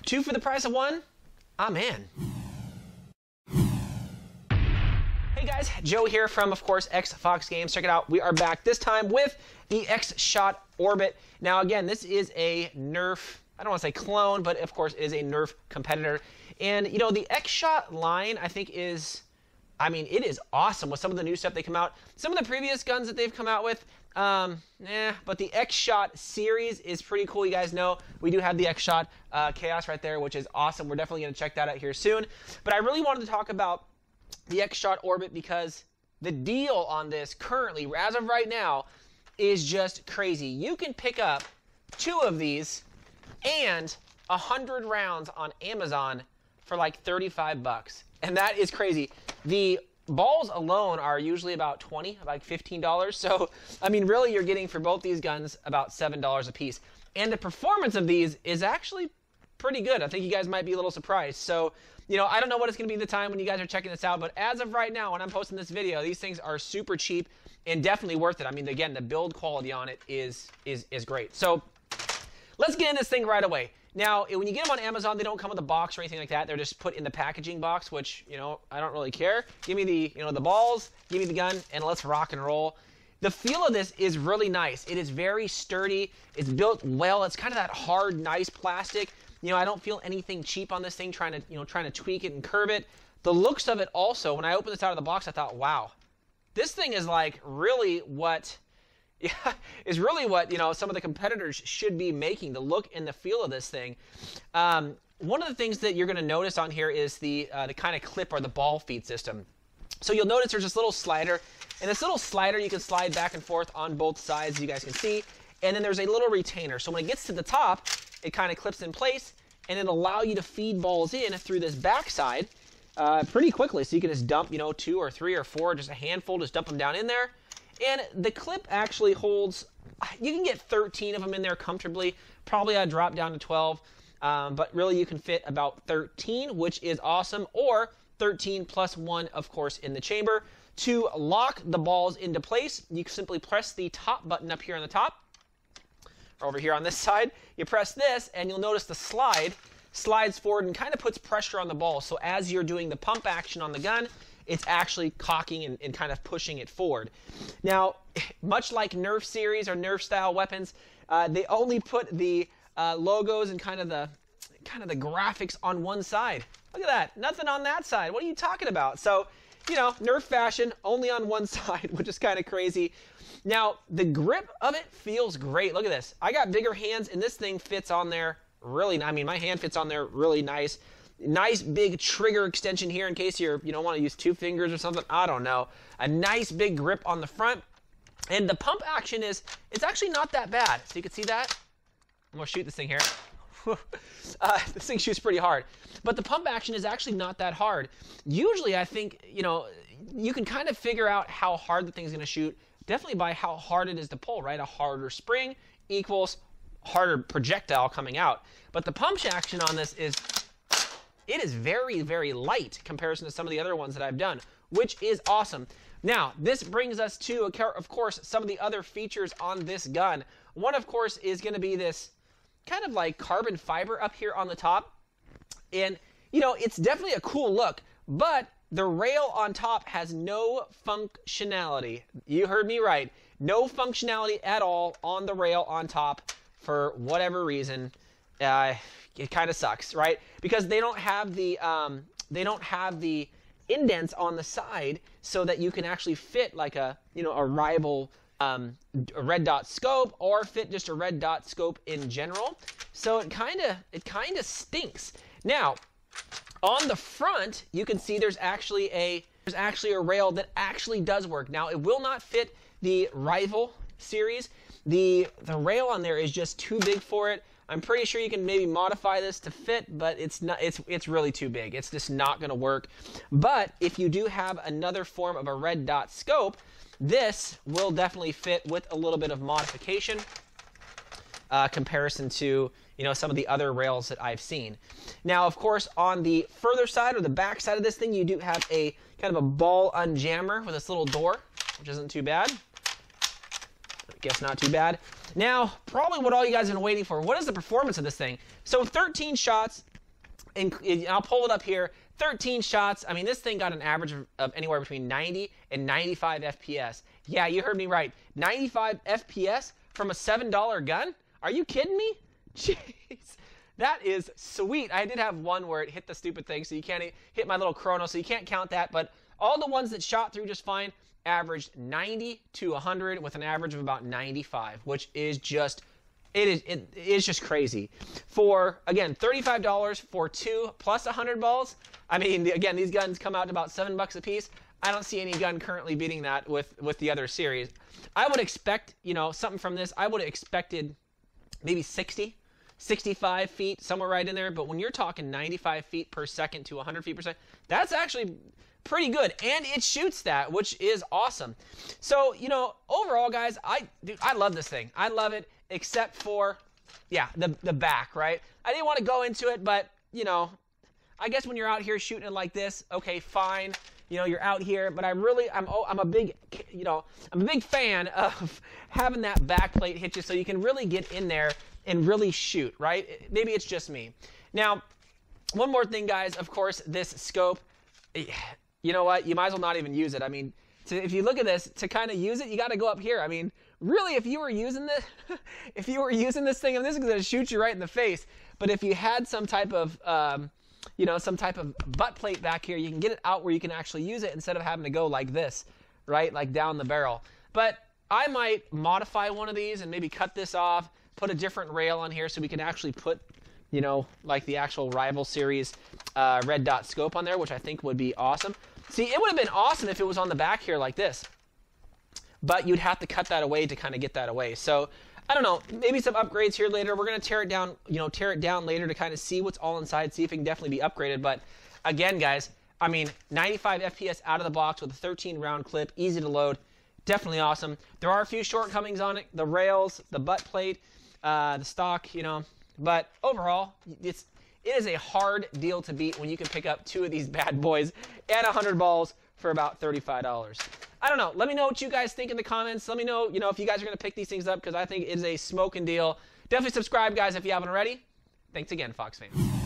2 for the price of 1? I'm in. Hey guys, Joe here from, of course, XFoxGames. Check it out. We are back this time with the X-Shot Orbit. Now, again, this is a Nerf, I don't want to say clone, but of course it is a Nerf competitor. And, you know, the X-Shot line, I think is, I mean, it is awesome with some of the new stuff they come out. Some of the previous guns that they've come out with, but the X-Shot series is pretty cool. You guys know we do have the X-Shot Chaos right there, which is awesome. We're definitely going to check that out here soon. But I really wanted to talk about the X-Shot Orbit because the deal on this currently, as of right now, is just crazy. You can pick up 2 of these and 100 rounds on Amazon for like 35 bucks. And that is crazy. The balls alone are usually about $20, like $15. So, I mean, really you're getting for both these guns about $7 a piece. And the performance of these is actually pretty good. I think you guys might be a little surprised. So, you know, I don't know what it's going to be the time when you guys are checking this out, but as of right now, when I'm posting this video, these things are super cheap and definitely worth it. I mean, again, the build quality on it is great. So, let's get in this thing right away. Now, when you get them on Amazon, they don't come with a box or anything like that. They're just put in the packaging box, which, you know, I don't really care. Give me the, you know, the balls, give me the gun, and let's rock and roll. The feel of this is really nice. It is very sturdy. It's built well. It's kind of that hard, nice plastic. You know, I don't feel anything cheap on this thing, trying to tweak it and curve it. The looks of it also, when I opened this out of the box, I thought, wow, this thing is like really what, is really what, you know, some of the competitors should be making, the look and the feel of this thing. One of the things that you're going to notice on here is the kind of clip or the ball feed system. So you'll notice there's this little slider, and this little slider you can slide back and forth on both sides, as you guys can see, and then there's a little retainer. So when it gets to the top, it kind of clips in place, and it'll allow you to feed balls in through this backside pretty quickly. So you can just dump, you know, 2 or 3 or 4, just a handful, just dump them down in there. And the clip actually holds, you can get 13 of them in there comfortably. Probably I'd drop down to 12, but really you can fit about 13, which is awesome, or 13 plus 1, of course, in the chamber. To lock the balls into place, you simply press the top button up here on the top. Over here on this side, you press this, and you'll notice the slide slides forward and kind of puts pressure on the ball. So as you're doing the pump action on the gun, it's actually cocking and kind of pushing it forward. Now, much like Nerf series or Nerf style weapons, they only put the logos and kind of the graphics on one side. Look at that, nothing on that side. What are you talking about? So, you know, Nerf fashion, only on one side, which is kind of crazy. Now, the grip of it feels great. Look at this. I got bigger hands, and this thing fits on there really, I mean, my hand fits on there really nice. Nice big trigger extension here in case you don't want to use 2 fingers or something. I don't know. A nice big grip on the front. And the pump action it's actually not that bad. So you can see that. I'm going to shoot this thing here. This thing shoots pretty hard. But the pump action is actually not that hard. Usually, I think, you know, you can kind of figure out how hard the thing's going to shoot definitely by how hard it is to pull, right? A harder spring equals harder projectile coming out. But the pump action on this is, it is very, very light in comparison to some of the other ones that I've done, which is awesome. Now, this brings us to, of course, some of the other features on this gun. One, of course, is going to be this kind of like carbon fiber up here on the top. And, you know, it's definitely a cool look, but the rail on top has no functionality. You heard me right. No functionality at all on the rail on top for whatever reason. It kind of sucks, right? Because they don't have the indents on the side so that you can actually fit like a rival a red dot scope or fit just a red dot scope in general. So it kind of stinks. Now, on the front, you can see there's actually a rail that actually does work. Now, it will not fit the rival series. The rail on there is just too big for it. I'm pretty sure you can maybe modify this to fit, but it's really too big. It's just not going to work. But if you do have another form of a red dot scope, this will definitely fit with a little bit of modification comparison to some of the other rails that I've seen. Now, of course, on the further side or the back side of this thing, you do have a kind of a ball unjammer with this little door, which isn't too bad. I guess not too bad. Now, probably what all you guys have been waiting for. What is the performance of this thing? So 13 shots, And I'll pull it up here. 13 shots. I mean, this thing got an average of anywhere between 90 and 95 FPS. Yeah, you heard me right. 95 FPS from a $7 gun? Are you kidding me? Jeez. That is sweet. I did have one where it hit the stupid thing, so you can't hit my little chrono, so you can't count that. But all the ones that shot through just fine averaged 90 to 100 with an average of about 95, which is just... It is just crazy. For, again, $35 for 2 plus 100 balls, I mean, again, these guns come out to about $7 a piece. I don't see any gun currently beating that with the other series. I would expect, you know, something from this. I would have expected maybe 60, 65 feet, somewhere right in there. But when you're talking 95 feet per second to 100 feet per second, that's actually pretty good. And it shoots that, which is awesome. So, you know, overall, guys, I love this thing. I love it. Except for, yeah, the back, right? I didn't want to go into it, but, you know, I guess when you're out here shooting it like this, okay, fine. You know, you're out here, but I'm a big, you know, I'm a big fan of having that back plate hit you so you can really get in there and really shoot, right? Maybe it's just me. Now, one more thing, guys, of course, this scope, you know what? You might as well not even use it. I mean, if you look at this, to kind of use it, you got to go up here. I mean, really, if you were using this, thing, and this is going to shoot you right in the face, but if you had some type of, you know, some type of butt plate back here, you can get it out where you can actually use it instead of having to go like this, right, like down the barrel. But I might modify one of these and maybe cut this off, put a different rail on here so we can actually put, you know, like the actual Rival Series red dot scope on there, which I think would be awesome. See, it would have been awesome if it was on the back here like this. But you'd have to cut that away to kind of get that away. So, I don't know, maybe some upgrades here later. We're going to tear it down, you know, tear it down later to kind of see what's all inside, see if it can definitely be upgraded. But again, guys, I mean, 95 FPS out of the box with a 13-round clip, easy to load, definitely awesome. There are a few shortcomings on it, the rails, the butt plate, the stock, you know. But overall, it is a hard deal to beat when you can pick up 2 of these bad boys and 100 balls for about $35. I don't know. Let me know what you guys think in the comments. Let me know, you know, if you guys are going to pick these things up because I think it is a smoking deal. Definitely subscribe, guys, if you haven't already. Thanks again, Fox fans.